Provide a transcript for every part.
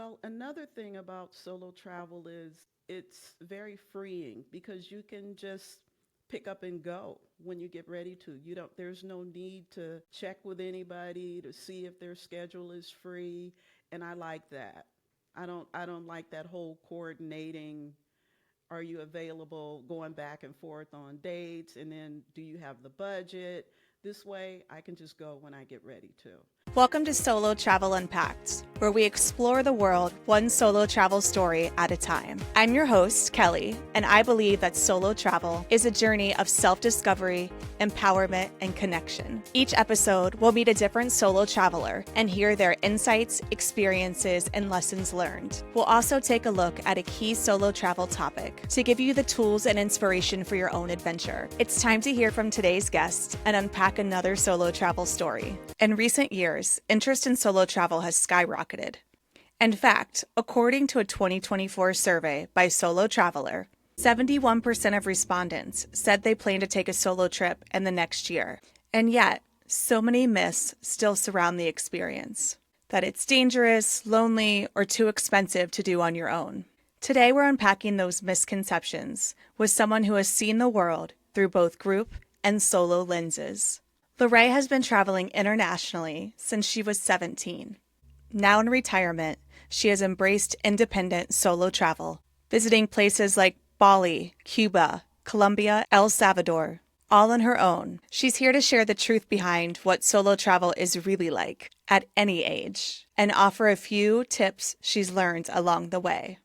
Well, another thing about solo travel is it's very freeing because you can just pick up and go when you get ready to. You don't There's no need to check with anybody to see if their schedule is free, and I like that. I don't like that whole coordinating, are you available, going back and forth on dates, and then do you have the budget? This way I can just go when I get ready to. Welcome to Solo Travel Unpacked, where we explore the world one solo travel story at a time. I'm your host, Kelly, and I believe that solo travel is a journey of self-discovery, empowerment, and connection. Each episode, we'll meet a different solo traveler and hear their insights, experiences, and lessons learned. We'll also take a look at a key solo travel topic to give you the tools and inspiration for your own adventure. It's time to hear from today's guest and unpack another solo travel story. In recent years, interest in solo travel has skyrocketed. In fact, according to a 2024 survey by Solo Traveler, 71% of respondents said they plan to take a solo trip in the next year. And yet, so many myths still surround the experience. That it's dangerous, lonely, or too expensive to do on your own. Today, we're unpacking those misconceptions with someone who has seen the world through both group and solo lenses. Loray has been traveling internationally since she was 17. Now in retirement, she has embraced independent solo travel, visiting places like Bali, Cuba, Colombia, El Salvador, all on her own. She's here to share the truth behind what solo travel is really like at any age and offer a few tips she's learned along the way.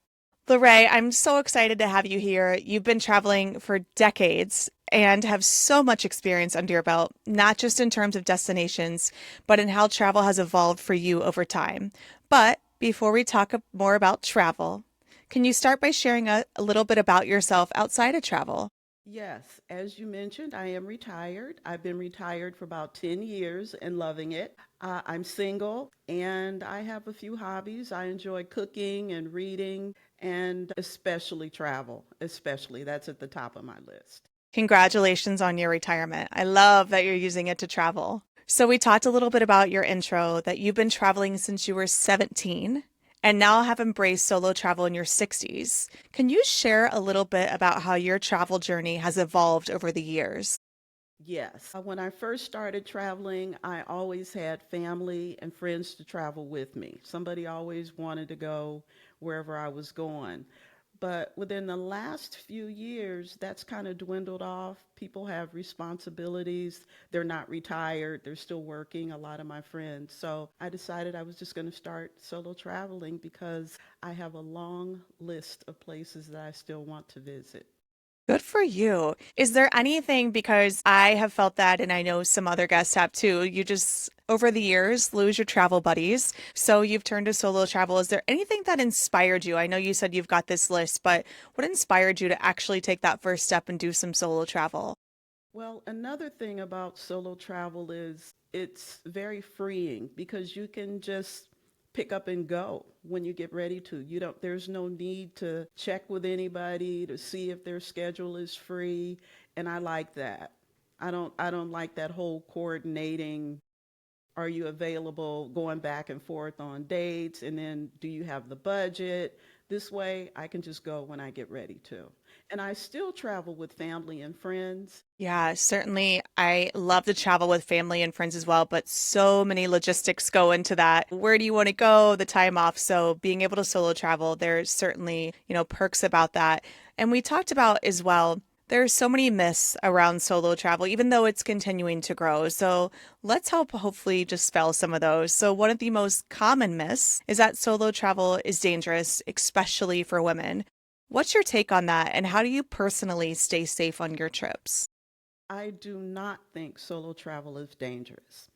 Loray, I'm so excited to have you here. You've been traveling for decades and have so much experience under your belt, not just in terms of destinations, but in how travel has evolved for you over time. But before we talk more about travel, can you start by sharing a little bit about yourself outside of travel? Yes, as you mentioned, I am retired. I've been retired for about 10 years and loving it. I'm single and I have a few hobbies. I enjoy cooking and reading and especially travel, especially. That's at the top of my list. Congratulations on your retirement. I love that you're using it to travel. So we talked a little bit about your intro, that you've been traveling since you were 17 and now have embraced solo travel in your 60s. Can you share a little bit about how your travel journey has evolved over the years? Yes. When I first started traveling, I always had family and friends to travel with me. Somebody always wanted to go wherever I was going. But within the last few years, that's kind of dwindled off. People have responsibilities. They're not retired. They're still working, a lot of my friends. So I decided I was just going to start solo traveling because I have a long list of places that I still want to visit. Good for you. Is there anything, because I have felt that, and I know some other guests have too, you just, over the years, lose your travel buddies. So you've turned to solo travel. Is there anything that inspired you? I know you said you've got this list, but what inspired you to actually take that first step and do some solo travel? Well, another thing about solo travel is it's very freeing because you can just pick up and go when you get ready to. There's no need to check with anybody to see if their schedule is free, and I like that. I don't like that whole coordinating, are you available, going back and forth on dates, and then do you have the budget? This way I can just go when I get ready to. And I still travel with family and friends. Yeah, certainly. I love to travel with family and friends as well, but so many logistics go into that. Where do you want to go? The time off. So being able to solo travel, there's certainly, perks about that. And we talked about as well, there's so many myths around solo travel, even though it's continuing to grow. So let's help hopefully dispel some of those. So one of the most common myths is that solo travel is dangerous, especially for women. What's your take on that, and how do you personally stay safe on your trips? I do not think solo travel is dangerous.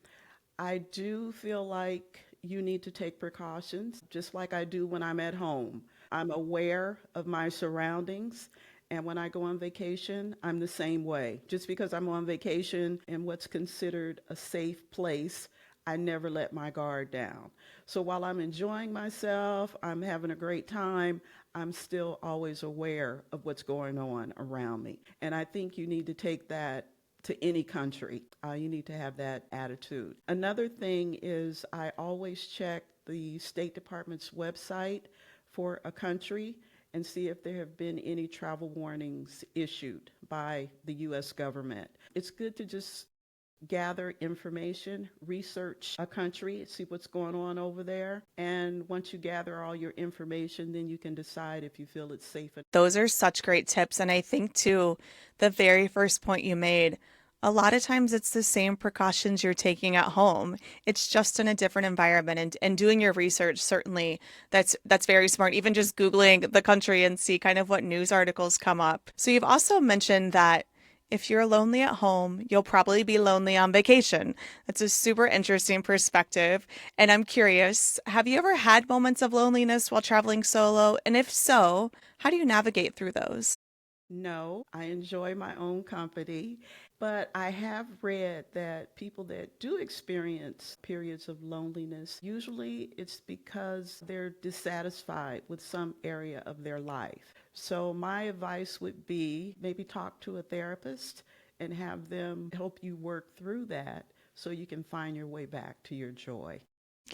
I do feel like you need to take precautions, just like I do when I'm at home. I'm aware of my surroundings, and when I go on vacation, I'm the same way. Just because I'm on vacation in what's considered a safe place, I never let my guard down. So while I'm enjoying myself, I'm having a great time, I'm still always aware of what's going on around me. And I think you need to take that to any country. You need to have that attitude. Another thing is I always check the State Department's website for a country and see if there have been any travel warnings issued by the U.S. government. It's good to just gather information, research a country, see what's going on over there. And once you gather all your information, then you can decide if you feel it's safe. Those are such great tips. And I think, too, the very first point you made, a lot of times it's the same precautions you're taking at home. It's just in a different environment. And doing your research, certainly, that's very smart. Even just Googling the country and see kind of what news articles come up. So you've also mentioned that if you're lonely at home, you'll probably be lonely on vacation. That's a super interesting perspective. And I'm curious, have you ever had moments of loneliness while traveling solo? And if so, how do you navigate through those? No, I enjoy my own company, but I have read that people that do experience periods of loneliness, usually it's because they're dissatisfied with some area of their life. So my advice would be maybe talk to a therapist and have them help you work through that so you can find your way back to your joy.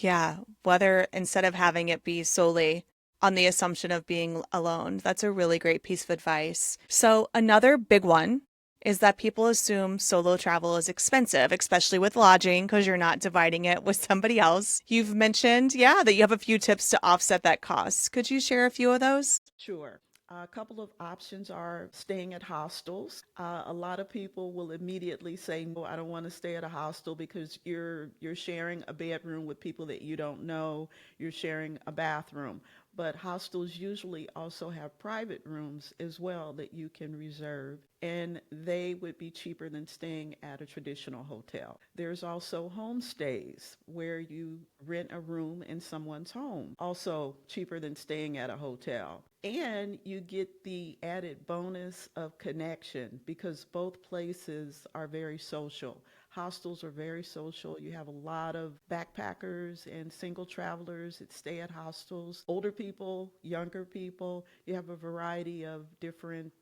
Yeah, whether instead of having it be solely on the assumption of being alone. That's a really great piece of advice. So another big one is that people assume solo travel is expensive, especially with lodging, because you're not dividing it with somebody else. You've mentioned, that you have a few tips to offset that cost. Could you share a few of those? Sure. A couple of options are staying at hostels. A lot of people will immediately say, "No, I don't want to stay at a hostel because you're sharing a bedroom with people that you don't know. You're sharing a bathroom." But hostels usually also have private rooms as well that you can reserve, and they would be cheaper than staying at a traditional hotel. There's also homestays where you rent a room in someone's home, also cheaper than staying at a hotel. And you get the added bonus of connection because both places are very social. Hostels are very social. You have a lot of backpackers and single travelers that stay at hostels, older people, younger people. You have a variety of different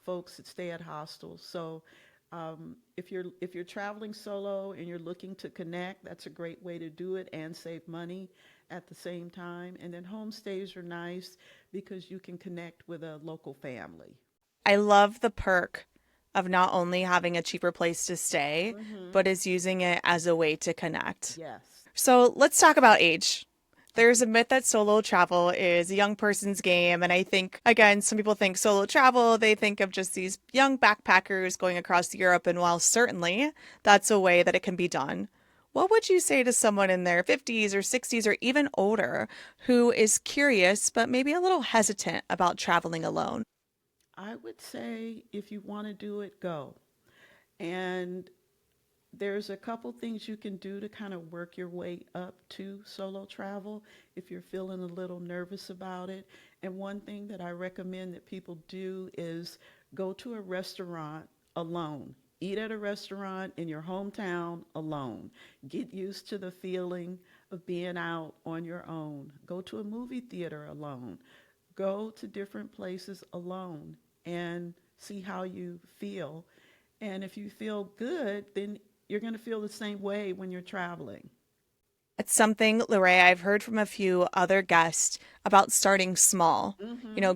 folks that stay at hostels. So if you're traveling solo and you're looking to connect, that's a great way to do it and save money at the same time. And then homestays are nice because you can connect with a local family. I love the perk of not only having a cheaper place to stay, but is using it as a way to connect. Yes. So let's talk about age. There's a myth that solo travel is a young person's game. And I think, again, some people think solo travel, they think of just these young backpackers going across Europe. And while certainly that's a way that it can be done, what would you say to someone in their 50s or 60s or even older who is curious, but maybe a little hesitant about traveling alone? I would say if you want to do it, go. And there's a couple things you can do to kind of work your way up to solo travel if you're feeling a little nervous about it. And one thing that I recommend that people do is go to a restaurant alone. Eat at a restaurant in your hometown alone. Get used to the feeling of being out on your own. Go to a movie theater alone. Go to different places alone and see how you feel. And if you feel good, then you're going to feel the same way when you're traveling. It's something, Loray, I've heard from a few other guests about starting small.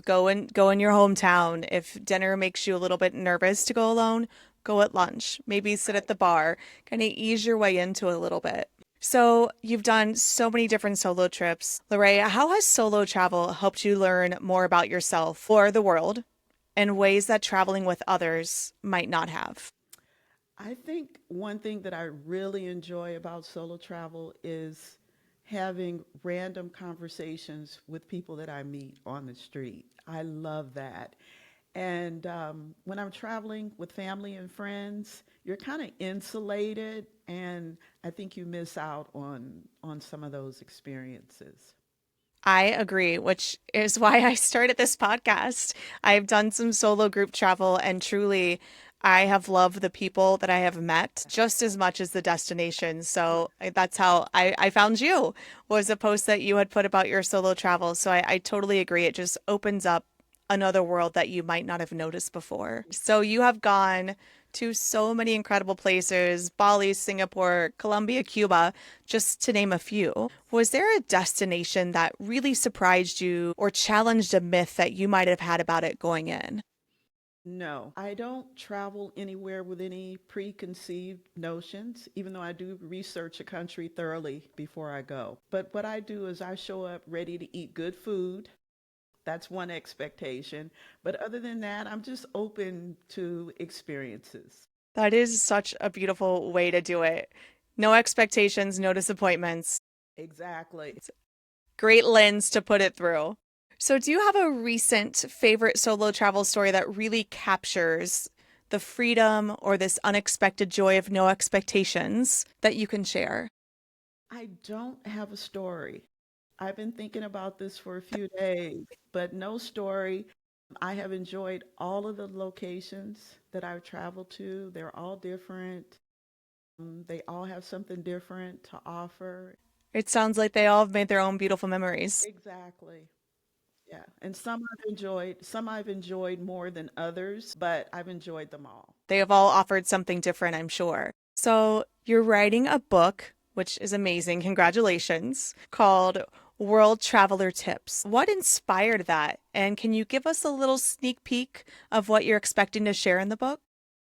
Go in your hometown. If dinner makes you a little bit nervous to go alone, go at lunch. Maybe sit at the bar. Kind of ease your way into it a little bit. So you've done so many different solo trips. Loray, how has solo travel helped you learn more about yourself or the world in ways that traveling with others might not have? I think one thing that I really enjoy about solo travel is having random conversations with people that I meet on the street. I love that. And when I'm traveling with family and friends, you're kind of insulated, and I think you miss out on some of those experiences. I agree, which is why I started this podcast. I've done some solo group travel, and truly, I have loved the people that I have met just as much as the destination. So that's how I found you, was a post that you had put about your solo travel. So I totally agree. It just opens up another world that you might not have noticed before. So you have gone to so many incredible places, Bali, Singapore, Colombia, Cuba, just to name a few. Was there a destination that really surprised you or challenged a myth that you might have had about it going in? No, I don't travel anywhere with any preconceived notions, even though I do research a country thoroughly before I go. But what I do is I show up ready to eat good food. That's one expectation. But other than that, I'm just open to experiences. That is such a beautiful way to do it. No expectations, no disappointments. Exactly. Great lens to put it through. So, do you have a recent favorite solo travel story that really captures the freedom or this unexpected joy of no expectations that you can share? I don't have a story. I've been thinking about this for a few days, but no story. I have enjoyed all of the locations that I've traveled to. They're all different. They all have something different to offer. It sounds like they all have made their own beautiful memories. Exactly. Yeah. And some I've enjoyed more than others, but I've enjoyed them all. They have all offered something different, I'm sure. So, you're writing a book, which is amazing. Congratulations, called World Traveler Tips. What inspired that? And can you give us a little sneak peek of what you're expecting to share in the book?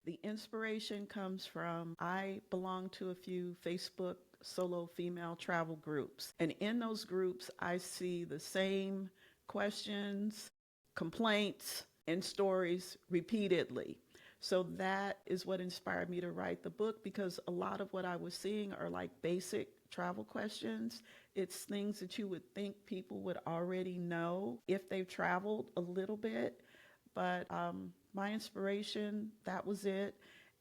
The inspiration comes from I belong to a few Facebook solo female travel groups. And in those groups, I see the same questions, complaints, and stories repeatedly. So that is what inspired me to write the book because a lot of what I was seeing are like basic travel questions. It's things that you would think people would already know if they've traveled a little bit. But my inspiration, that was it.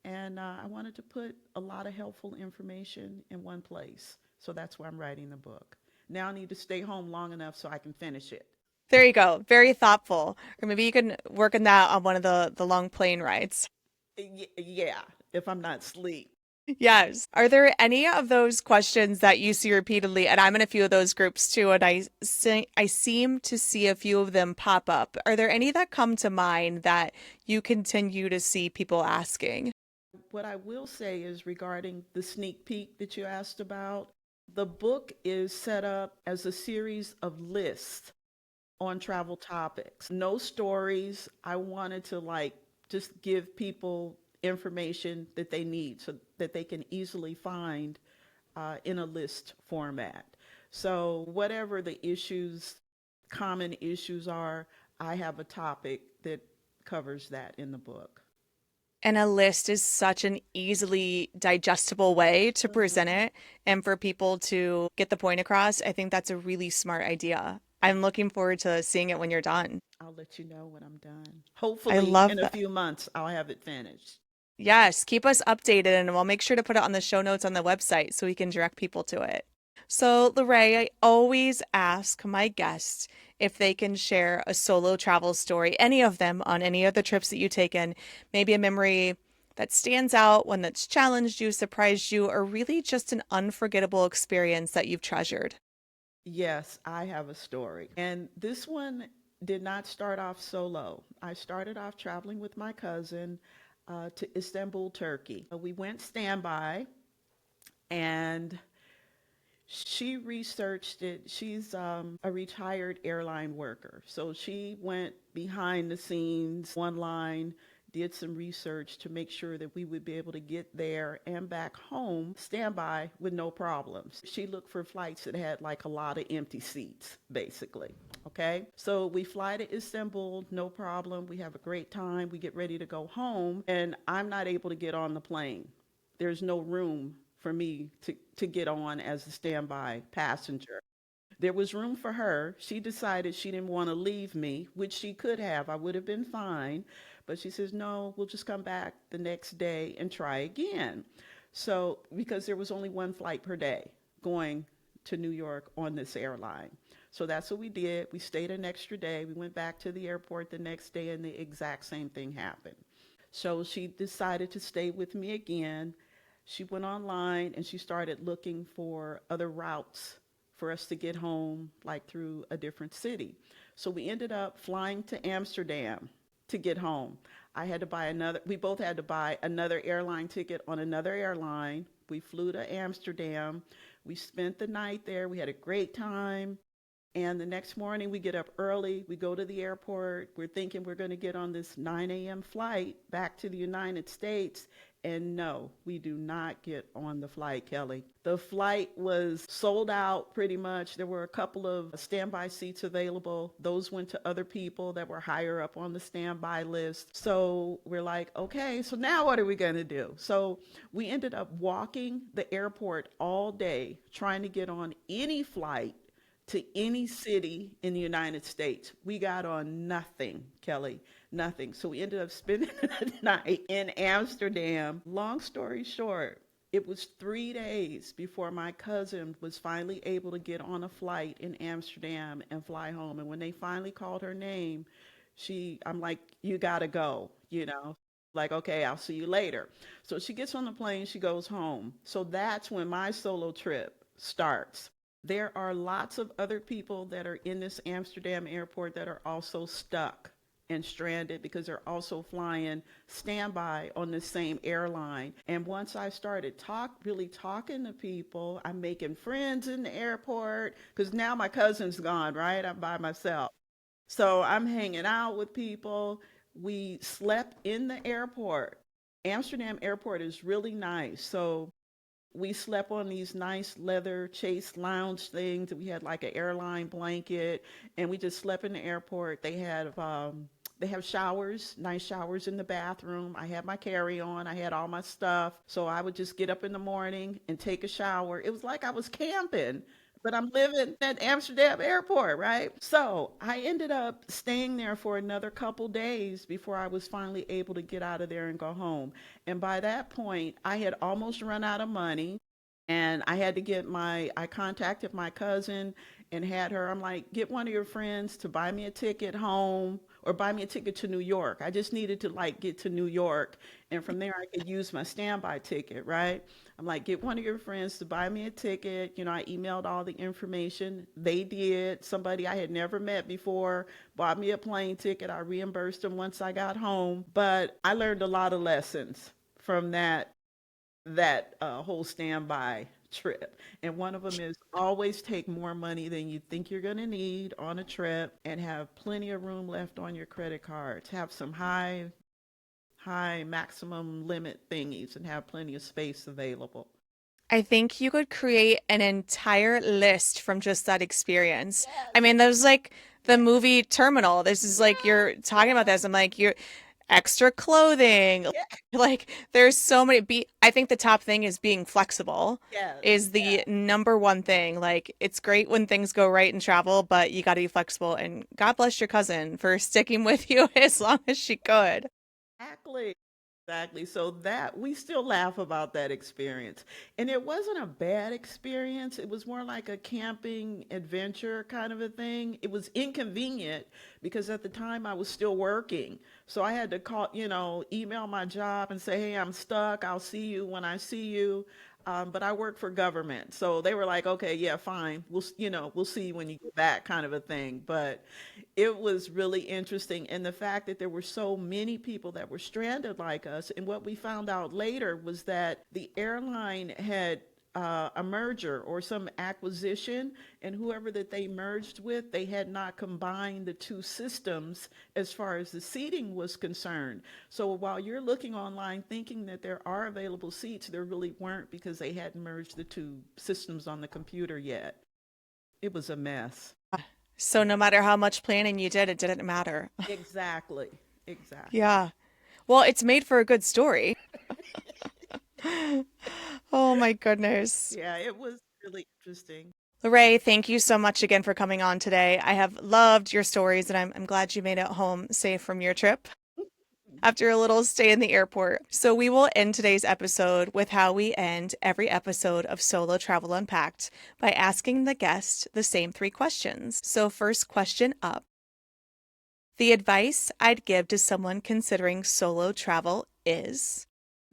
And I wanted to put a lot of helpful information in one place. So that's why I'm writing the book. Now I need to stay home long enough so I can finish it. There you go. Very thoughtful. Or maybe you can work on that on one of the long plane rides. Yeah, if I'm not asleep. Yes. Are there any of those questions that you see repeatedly? And I'm in a few of those groups too, and I seem to see a few of them pop up. Are there any that come to mind that you continue to see people asking? What I will say is regarding the sneak peek that you asked about, the book is set up as a series of lists on travel topics. No stories. I wanted to like just give people information that they need so that they can easily find in a list format. So whatever the issues, common issues are, I have a topic that covers that in the book. And a list is such an easily digestible way to present Mhm. it and for people to get the point across. I think that's a really smart idea. I'm looking forward to seeing it when you're done. I'll let you know when I'm done. I Hopefully, love in a that. few months, I'll have it finished. Yes, keep us updated and we'll make sure to put it on the show notes on the website so we can direct people to it. So, Loray, I always ask my guests if they can share a solo travel story, any of them on any of the trips that you've taken, maybe a memory that stands out, one that's challenged you, surprised you, or really just an unforgettable experience that you've treasured. Yes, I have a story. And this one did not start off solo. I started off traveling with my cousin to Istanbul, Turkey. We went standby and she researched it. She's a retired airline worker. So she went behind the scenes, one line, did some research to make sure that we would be able to get there and back home standby with no problems. She looked for flights that had like a lot of empty seats, basically. Okay. So we fly to Istanbul, no problem. We have a great time. We get ready to go home, and I'm not able to get on the plane. There's no room for me to get on as a standby passenger. There was room for her. She decided she didn't want to leave me, which she could have. I would have been fine. But she says, no, we'll just come back the next day and try again. So, because there was only one flight per day going to New York on this airline. So that's what we did. We stayed an extra day. We went back to the airport the next day, and the exact same thing happened. So she decided to stay with me again. She went online and she started looking for other routes for us to get home, like through a different city. So we ended up flying to Amsterdam. to get home. We both had to buy another airline ticket on another airline. We flew to Amsterdam. We spent the night there. We had a great time. And the next morning, we get up early. We go to the airport. We're thinking we're going to get on this 9 a.m. flight back to the United States. And no, we do not get on the flight, Kelly. The flight was sold out pretty much. There were a couple of standby seats available. Those went to other people that were higher up on the standby list. So we're like, okay, so now what are we going to do? So we ended up walking the airport all day trying to get on any flight to any city in the United States. We got on nothing, Kelly, nothing. So we ended up spending the night in Amsterdam. Long story short, it was 3 days before my cousin was finally able to get on a flight in Amsterdam and fly home. And when they finally called her name, I'm like, you gotta go, like, okay, I'll see you later. So she gets on the plane, she goes home. So that's when my solo trip starts. There are lots of other people that are in this Amsterdam airport that are also stuck and stranded because they're also flying standby on the same airline. And once I started really talking to people, I'm making friends in the airport because now my cousin's gone, right? I'm by myself. So I'm hanging out with people. We slept in the airport. Amsterdam airport is really nice. So we slept on these nice leather chase lounge things. We had like an airline blanket, and we just slept in the airport. They have showers, nice showers in the bathroom. I had my carry-on. I had all my stuff. So I would just get up in the morning and take a shower. It was like I was camping, but I'm living at Amsterdam airport, right? So I ended up staying there for another couple days before I was finally able to get out of there and go home. And by that point, I had almost run out of money. And I contacted my cousin and had her, I'm like, get one of your friends to buy me a ticket home or buy me a ticket to New York. I just needed to like get to New York. And from there, I could use my standby ticket, right? I'm like, get one of your friends to buy me a ticket. I emailed all the information. They did. Somebody I had never met before bought me a plane ticket. I reimbursed them once I got home. But I learned a lot of lessons from that whole standby trip. And one of them is always take more money than you think you're going to need on a trip and have plenty of room left on your credit cards. Have some high maximum limit thingies and have plenty of space available. I think you could create an entire list from just that experience. I Yes. mean, there's like the movie Terminal. This is like you're talking about this. I'm like, you're extra clothing. Yeah. Like there's so many I think the top thing is being flexible Yes. is the number one thing. Like it's great when things go right in travel, but you got to be flexible and God bless your cousin for sticking with you as long as she could. Exactly. Exactly. So that we still laugh about that experience. And it wasn't a bad experience. It was more like a camping adventure kind of a thing. It was inconvenient because at the time I was still working. So I had to email my job and say, hey, I'm stuck. I'll see you when I see you. But I work for government. So they were like, okay, yeah, fine. We'll see you when you get back kind of a thing. But it was really interesting. And the fact that there were so many people that were stranded like us. And what we found out later was that the airline had a merger or some acquisition, and whoever that they merged with, they had not combined the two systems as far as the seating was concerned. So while you're looking online thinking that there are available seats, there really weren't because they hadn't merged the two systems on the computer yet. It was a mess. So no matter how much planning you did, it didn't matter. Exactly. Exactly. Yeah. Well, it's made for a good story. Oh my goodness. Yeah, it was really interesting. Loray, thank you so much again for coming on today. I have loved your stories and I'm glad you made it home safe from your trip after a little stay in the airport. So we will end today's episode with how we end every episode of Solo Travel Unpacked by asking the guest the same three questions. So first question up. The advice I'd give to someone considering solo travel is...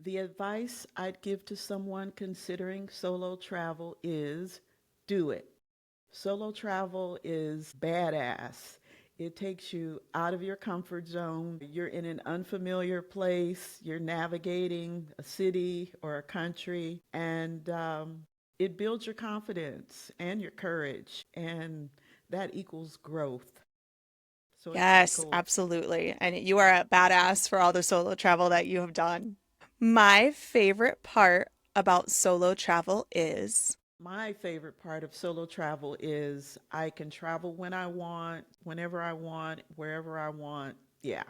The advice I'd give to someone considering solo travel is do it. Solo travel is badass. It takes you out of your comfort zone. You're in an unfamiliar place. You're navigating a city or a country, and it builds your confidence and your courage, and that equals growth. So it's pretty Yes, cool. absolutely. And you are a badass for all the solo travel that you have done. My favorite part about solo travel is My favorite part of solo travel is I can travel when I want, whenever I want, wherever I want. Yeah,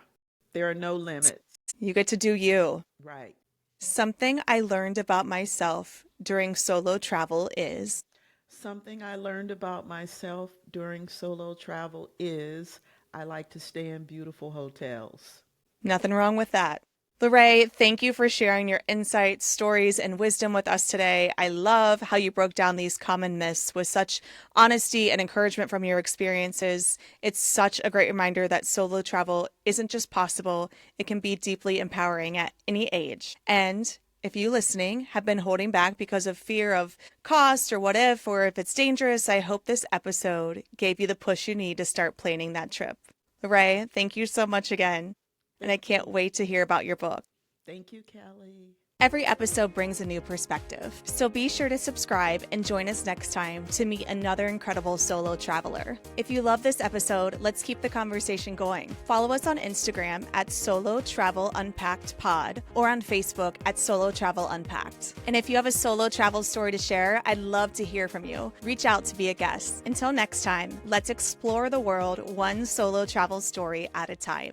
there are no limits. you get to do you. Right. Something I learned about myself during solo travel is Something I learned about myself during solo travel is I like to stay in beautiful hotels. nothing wrong with that. Loray, thank you for sharing your insights, stories, and wisdom with us today. I love how you broke down these common myths with such honesty and encouragement from your experiences. It's such a great reminder that solo travel isn't just possible, it can be deeply empowering at any age. And if you listening have been holding back because of fear of cost or what if, or if it's dangerous, I hope this episode gave you the push you need to start planning that trip. Loray, thank you so much again. And I Thank can't you. wait to hear about your book. Thank you, Kelly. Every episode brings a new perspective, so be sure to subscribe and join us next time to meet another incredible solo traveler. If you love this episode, let's keep the conversation going. Follow us on Instagram at Solo Travel Unpacked Pod or on Facebook at Solo Travel Unpacked. And if you have a solo travel story to share, I'd love to hear from you. Reach out to be a guest. Until next time, let's explore the world one solo travel story at a time.